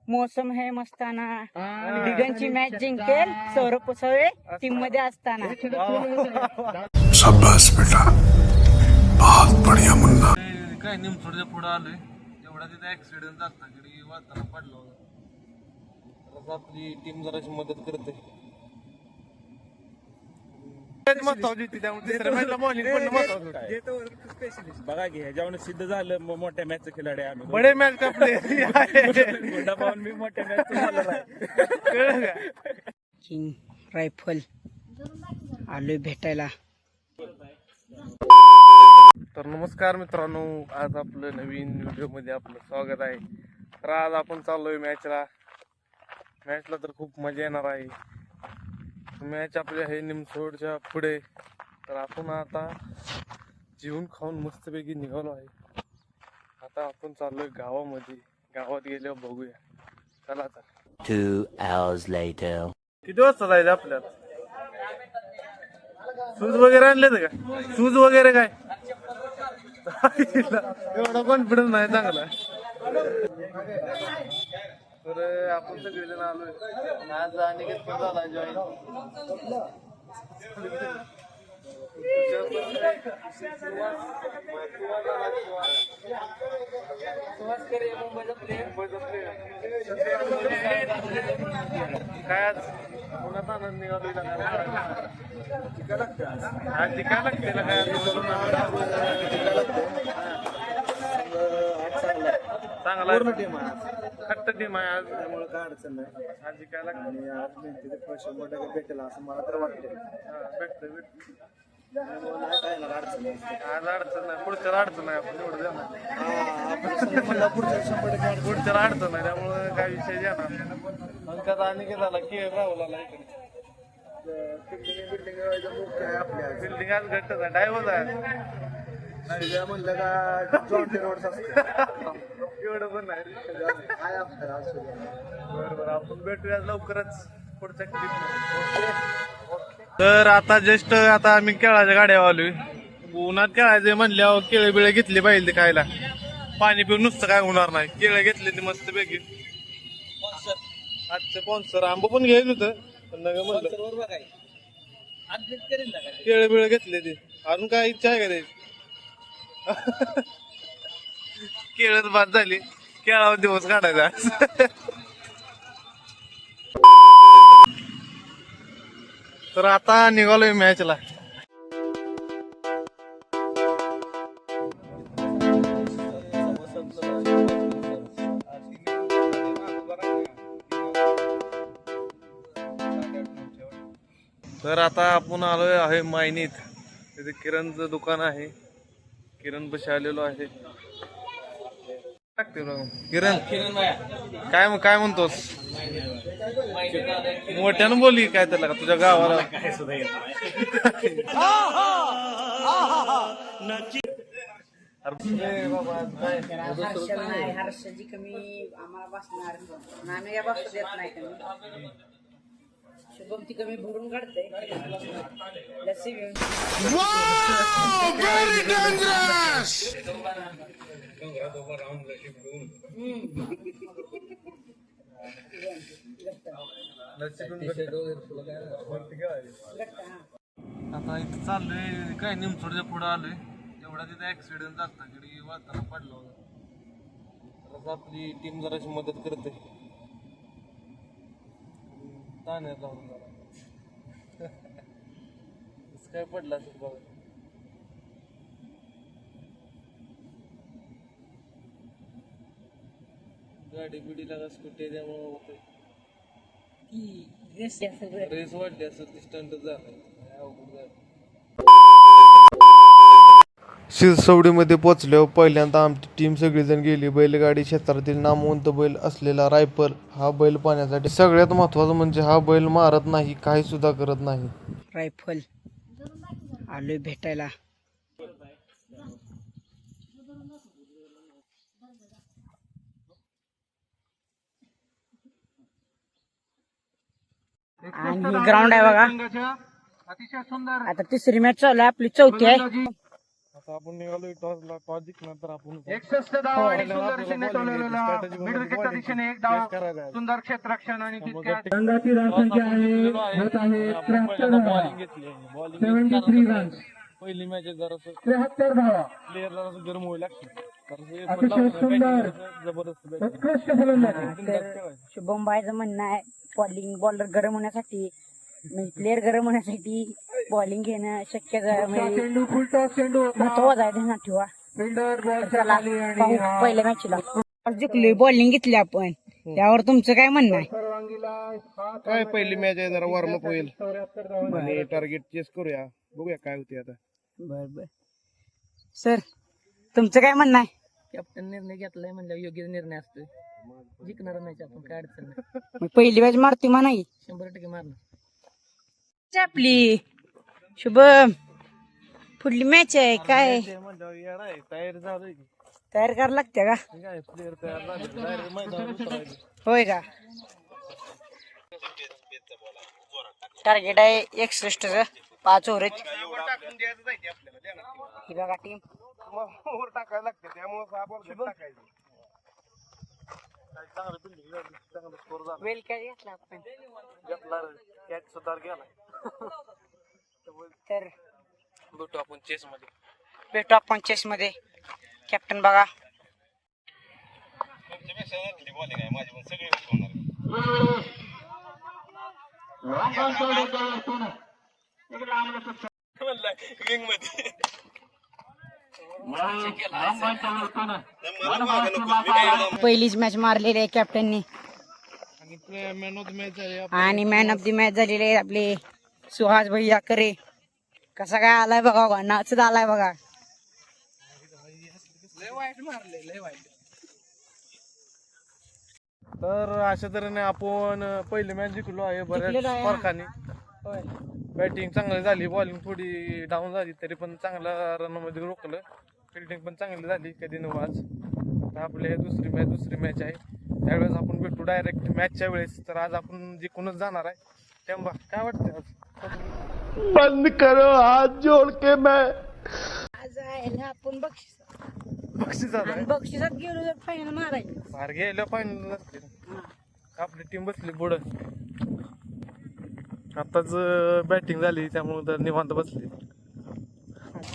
मौसम है मस्ताना दिगंची मॅच जिंकेल सौरभ कोसावे टीम मध्ये असताना. शाबाश बेटा, बहुत बढ़िया मुन्ना. काय निमसोडच्या पुढे आलोय तेवढा तिथे ऍक्सिडेंट झाला की वाताना पडलो. आपली टीम जराशी मदत करते. बघा की ह्याच्यावर सिद्ध झालं मोठ्या मॅचचं खिलाडी आम्ही बडे मॅच का प्ले मी मोठ्या मॅच किंग रायफल आलोय भेटायला. तर नमस्कार मित्रांनो, आज आपलं नवीन व्हिडिओ मध्ये आपलं स्वागत आहे. तर आज आपण चाललोय मॅचला तर खूप मजा येणार आहे. मॅच आपली आहे निमसोडच्या पुढे. तर आपण आता जेवून खाऊन मस्तपैकी निघालो आहे. आता आपण चाललोय गावामध्ये. गावात गेल्यावर बघूया. चला चला. 2 hours later. किती वाजता जायचं आपल्याला? शूज वगैरे आणले का? शूज वगैरे काय एवढा कॉन्फिडन्स नाही चांगला. तर आपण सगळेजण आलोय. आज अनिकेत पण झाला जॉईन. काय आज पुण्यात आनंद निघालोय. आज जिका लागते ना काय चांगला खट्ट टीम आहे आज. त्यामुळे काय अडचण नाही. आज जिकायला आणि आज मेहनतीचे फळ 100% भेटेल असं मला तर वाटतं. भेटतं त्यामुळे नाही काय येणार अडचण नाही. आज अडचण नाही. पुढच्याला अडचण नाही. आपण एवढं देणार. मला पुढच्या 100% पुढच्याला अडचण नाही. त्यामुळे काय विषय देणार. मग त्याचा अनिकेत झाला की राहुलाला इकडे बिल्डिंग काय आपल्या बिल्डिंग आज घट्ट आहे. डायव्हर्स आहे. सगळ्या म्हणलं का जॉन्टी रोड्स असते एवढं पण नाही. काय आपल्याला बरोबर, आपण भेटूया लवकरच पुढच्या क्लिप. तर आता जस्ट आता आम्ही केळाच्या गाड्या आलोय. उन्हात खेळायचे म्हणल्यावर केळे बिळे घेतले पाहिजे खायला. पाणी पिऊन नुसतं काय होणार नाही. केळे घेतले ते मस्त पैकी. आजचं स्पॉन्सर आंबा पण घ्यायचं होतं पण नका म्हणलं. केळे बिळे घेतले ते. अजून काय इच्छा आहे का त्याची? केळच बाद झाली. केळावर दिवस काढायचा. तर आता निघालोय मॅचला. तर आता आपण आलोय आहे मायनीत. तिथे किरणचं दुकान आहे. किरण बशी आलेलो आहे. किरण काय म्हणतोस? मोठ्यानं बोली काय त्याला का तुझ्या गावाला. हर्षजी कमी आम्हाला बसणार नामे बसू देत नाही कमी. शुभम ती कमी भरून काढते लस्सी घेऊन. आता इथं चाललोय काय निमसोडच्या पुढे आलोय. तेवढा तिथे ऍक्सिडेंट झाला की वाताना पडलो. तर आपली टीम जराशी मदत करते. ताण्यात जाऊन जरा काय पडला असेल बघा. गाडी बिडीला का स्कूटी त्यामुळे होते. रेस वाढली असं ते स्टंटच झालाय. शिरसवडीमध्ये पोचल्यावर पहिल्यांदा आमची टीम सगळीजण गेली. बैलगाडी क्षेत्रातील नामवंत बैल असलेला रायफल हा बैल पाहण्यासाठी. सगळ्यात महत्वाचं म्हणजे हा बैल मारत नाही, काही सुद्धा करत नाही. रायफल आलोय भेटायला. आणि ग्राउंड आहे बघा. आता तिसरी मॅच चालू आहे आपली. चौथी आहे. आता आपण निघालो टॉसला, टॉस जिंकणार तर आपण 61 धावा आणि सुंदर दिशेने टोलवलेला मिड विकेटच्या दिशेने एक धाव, सुंदर क्षेत्ररक्षण आणि तितक्यात संघाची धावसंख्या आहे होत आहे 73 धावा, बॉलिंग घेतली 73 रन्स, पहिली मॅच जरा 73 धावा. प्लेअर जरा गरम होऊ लागते अतिशय सुंदर जबरदस्त उत्कृष्ट फलंदाजी. शुभम बायचं म्हणणं आहे बॉलिंग बॉलर गरम होण्यासाठी म्हणजे प्लेअर गरम होण्यासाठी बॉलिंग घेणं शक्य म्हणजे चेंडू फुलटॉस चेंडू होता. महत्वाचं आहे ध्यानात ठेवा. फिल्डर बॉलच्या चला खाली आणि पाहू पहिल्या मॅचला जिंकलोय बॉलिंग घेतली आपण त्यावर तुमचं काय म्हणणं आहे? परवानगीला काय पहिली मॅच आहे जरा वॉर्मअप होईल 74 धावा. आणि टार्गेट चेस करूया, बघूया काय होते आता. बर बर सर तुमचं काय म्हणणं आहे? कॅप्टन निर्णय घेतलाय म्हणल्यावर योग्य निर्णय असतोय. जिंकणार नाही आपण, काय अडचण नाही, मग पहिली मॅच मारती म्हणा की 100% मारणार. आपली शुभम पुढली मॅच आहे काय तयार झालं की तयार करायला लागते का? काय प्लेअर तयार झाले डायरेक्ट मैदानात उतरायचे. होय का? टार्गेट आहे 61चं 5 ओव्हर टाकून द्यायचं जायचे आपल्याला ही बघा टीम ओव्हर टाकायला लागते त्यामुळे 6 बॉल टाकायचे. चांगलं फिल्डिंग झाली, चांगला स्कोर झाला, वेल कॅच घेतला आपण घेतला कॅच सुधार गेला. तर भेटू आपण चेस मध्ये. भेटू आपण चेस मध्ये. कॅप्टन बघा पहिलीच मॅच मारलेली आहे कॅप्टननी आणि मॅन ऑफ द मॅच आहे आणि मॅन ऑफ द मॅच झालेले आहे आपले सुहास भैया करे. कसा काय आलाय बघा, नाचत आलाय बघा. तर अशा तऱ्हेने आपण पहिली मॅच जिंकलो आहे जिंकलेलो बऱ्याच आहे. फरकाने. बॅटिंग चांगली झाली, बॉलिंग थोडी डाऊन झाली तरी पण चांगल्या रन मध्ये रोखलं. फिल्डिंग पण चांगली झाली, कधी नव्ह आज. आता आपली दुसरी मॅच आहे, त्यावेळेस आपण भेटू डायरेक्ट मॅचच्या वेळेस. तर आज आपण जिंकूनच जाणार आहे. तेव्हा काय वाटतं आज? बंद करो हाथ जोड़ के मैं आज आहे ना आपण बक्षीस आहे, बक्षिसात गेलो तर फायनल मारायचं. बाहेर गेलं फायनल नसते. आपली टीम बसली पुढं, आताच बॅटिंग झाली त्यामुळे तर निवांत बसली.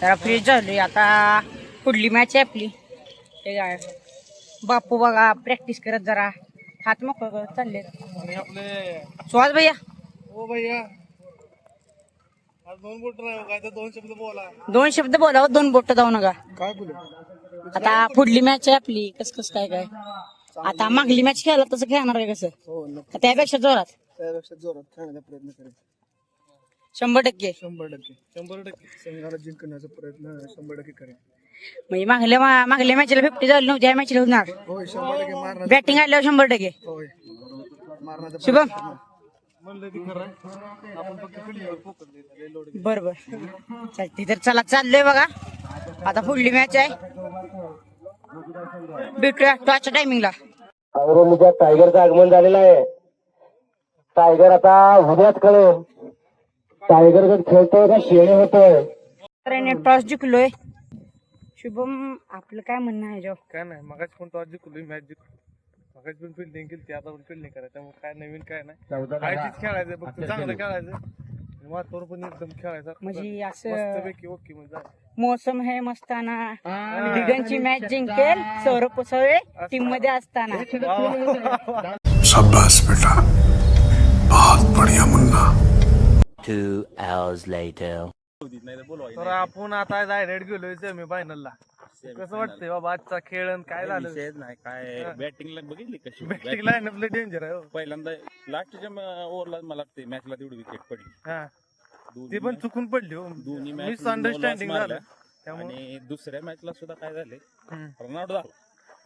तर फ्रीज झाली. आता पुढली मॅच आहे आपली. ते काय बापू बघा प्रॅक्टिस करत जरा हात मोकळ करत चालले. आणि आपले सुहास भैया ओ भैया आज 2 बोट नाही काय तर 2 शब्द बोला. 2 शब्द बोला, 2 बोट जाऊ नका. काय बोलू? आता पुढली मॅच आहे आपली. कस काय काय आता मागली मॅच खेळला तसं खेळणार आहे कसं? का त्यापेक्षा जोरात? त्यापेक्षा जोरात खेळण्याचा प्रयत्न करेल. 100%. 100% संघाला जिंकण्याचा प्रयत्न 100% करेल. म्हणजे मागल्या मॅचला 50 झाली नव्हती, या मॅचला होणार. होय 100% मारणार. बॅटिंग आल्यावर 100%. होय मारण्याचा शुभम म्हणलं ती खरं आहे. आपण फक्त फिल्डिंगवर फोकस द्यायचा, लोड बरोबर चालते. तर चला चाललोय बघा. आता पुढली मॅच आहे, भेटूया टॉसच्या टायमिंगला. औरंगाबाद टायगरचं आगमन झालेलं आहे. टायगर आता उद्याच कळेल टायगर खेळतोय का शेणे होतोय. टॉस जिंकलोय. शुभम आपलं काय म्हणणं आहे जो? काय नाही, मगाच पण टॉस जिंकलो, मॅच जिंकलो. मगाच पण फिल्डिंग केली, आता पण फिल्डिंग करायचं. त्यामुळे काय नवीन काय नाही, आयटीच खेळायचं, फक्त चांगलं खेळायचं. वातावरण पण एकदम खेळायचं म्हणजे असं मस्तपैकी ओके म्हणजे मोसम है मस्ताना दिगंची मॅच जिंकेल सौरभ पुसवे टीम मध्ये असताना. शाबाश बेटा, बहुत बढ़िया मुन्ना. 2 hours later. तर आपण आता डायरेक्ट गेलोय सेमी फायनलला. कसं वाटतंय बाबा आजचा खेळ आणि काय झालं? नाही काय बॅटिंगला बघितली कशी बॅटिंग लाईनअप लय डेंजर आहे हो. पहिल्यांदा लास्टच्या ओव्हरला मला वाटते मॅचला तेवढी विकेट पडली. हा ती पण चुकून पडली हो, दोन्ही मिस अंडरस्टँडिंग झालं त्यामुळे. आणि दुसऱ्या मॅचला सुद्धा काय झाले, रनआउट झाला.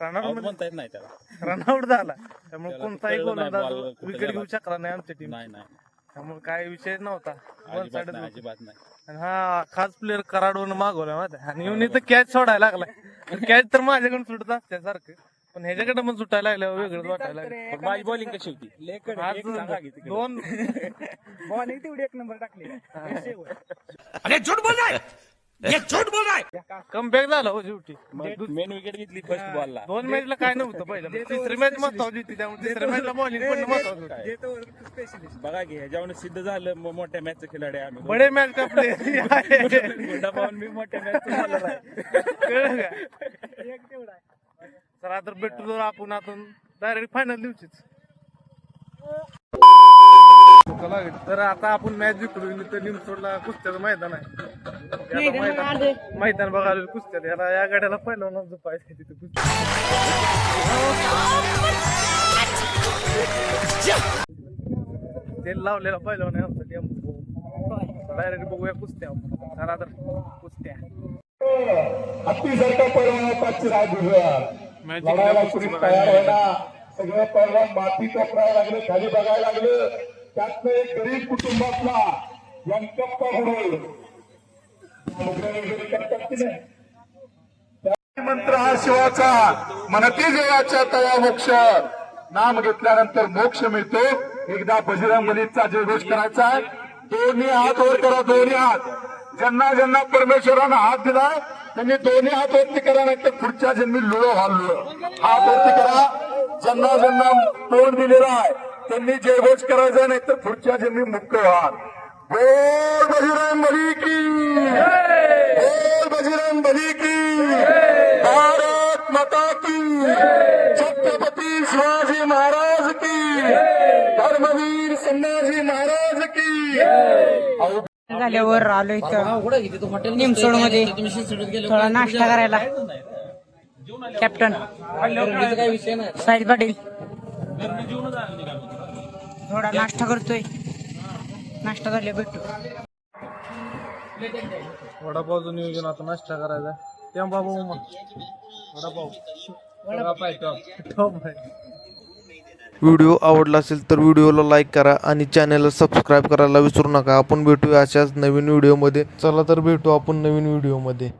रनआउट म्हणता येत नाही त्याला, रनआउट झाला. त्यामुळे त्याला कोणताही कळलं नाही गोलंदाज ball कुठे विकेट गेला. घेऊ शकला नाही आमच्या टीम. नाही नाही त्यामुळे काय विषय नव्हता. वन अजिबात साइड नाही अजिबात नाही. आणि हा खास प्लेअर कराडवरून मागवला माहिती आहे. आणि येऊन इथं कॅच सोडायला लागलाय. कॅच तर माझ्याकडून सुटत असते सारखं, पण ह्याच्याकडे पण सुटायला लागल्यावर वेगळंच वाटायला लागलं. पण माझी बॉलिंग कशी होती? आज एक सांगा की तिकडे. 2 बॉलिंग तेवढी 1 नंबर टाकली. अरे झूठ बोल रहा है, कमबॅक झाला हो शेवटी मेन विकेट घेतली फर्स्ट बॉलला. 2 मॅचला काय नव्हतं पहिलं, तिसरी मॅच महत्वाची होती, त्यामुळे तिसऱ्या मॅचला बॉलिंग पण महत्वाचं होतं. बघा की ह्याच्यावर सिद्ध झालं मोठ्या मॅचचे खिलाडी आहे आम्ही. बडे मॅच का प्लेयर गुंडा पाहून मी मोठ्या मॅच आहे. कळलं का? तर आता भेटू जर आपण आतून डायरेक्ट फायनल दिवशीच. तर आता आपण मॅच जिंकलो तर निमसोडला कुस्त्याचं मैदान आहे. मैदान बघायला कुस्त्या याला या गाड्याला पहिला झोपायचं तिथे कुस्ती. तेल लावलेला पहिला नाही आमचा टेम्पो. डायरेक्ट बघूया कुस्त्या. चला तर कुस्त्या हत्तीसारखा पैलवान पाचशे राज मॅच लढायला कुणी तयार आहे ना. सगळे पैलवान माती टोकरायला लागले, खाली बघायला लागले. त्यातनं एक गरीब कुटुंबातला व्यंकप्पा होईल मंत्र हा शिवाचा म्हणते देवाच्या तया मोक्ष. नाम घेतल्यानंतर मोक्ष मिळतो. एकदा बजरंग बलीचा जयघोष करायचा आहे. दोन्ही हात वर करा, दोन्ही हात. ज्यांना ज्यांना परमेश्वरानं हात दिलाय त्यांनी दोन्ही हात वरती करा, नाही तर पुढच्या जन्मी लुळो हाललो. हात वरती करा. ज्यांना ज्यांना तोंड दिलेला आहे त्यांनी जयघोष करायचा, नाही तर पुढच्या जन्मी मुक्त व्हाल. बोल बजरंग बली की, बोल बजरंग बली की, भारत माता की, छत्रपती शिवाजी महाराज की, धर्मवीर संभाजी महाराज की. झाल्यावर आलो इथं निमसोड मध्ये थोडा नाश्ता करायला. कॅप्टन काय विषय नाही. साहिल पाटील थोडा नाश्ता करतोय. नाश्ता झाले भेटू. वडापावचं नियोजन आता नाश्ता करायचा. तेव्हा बाबू मग वडापाव टॉप आहे. व्हिडिओ आवडला असेल तर व्हिडिओला लाईक करा आणि चॅनलला सबस्क्राईब करायला विसरू नका. आपण भेटूया अशाच नवीन व्हिडिओमध्ये. चला तर भेटू आपण नवीन व्हिडिओमध्ये.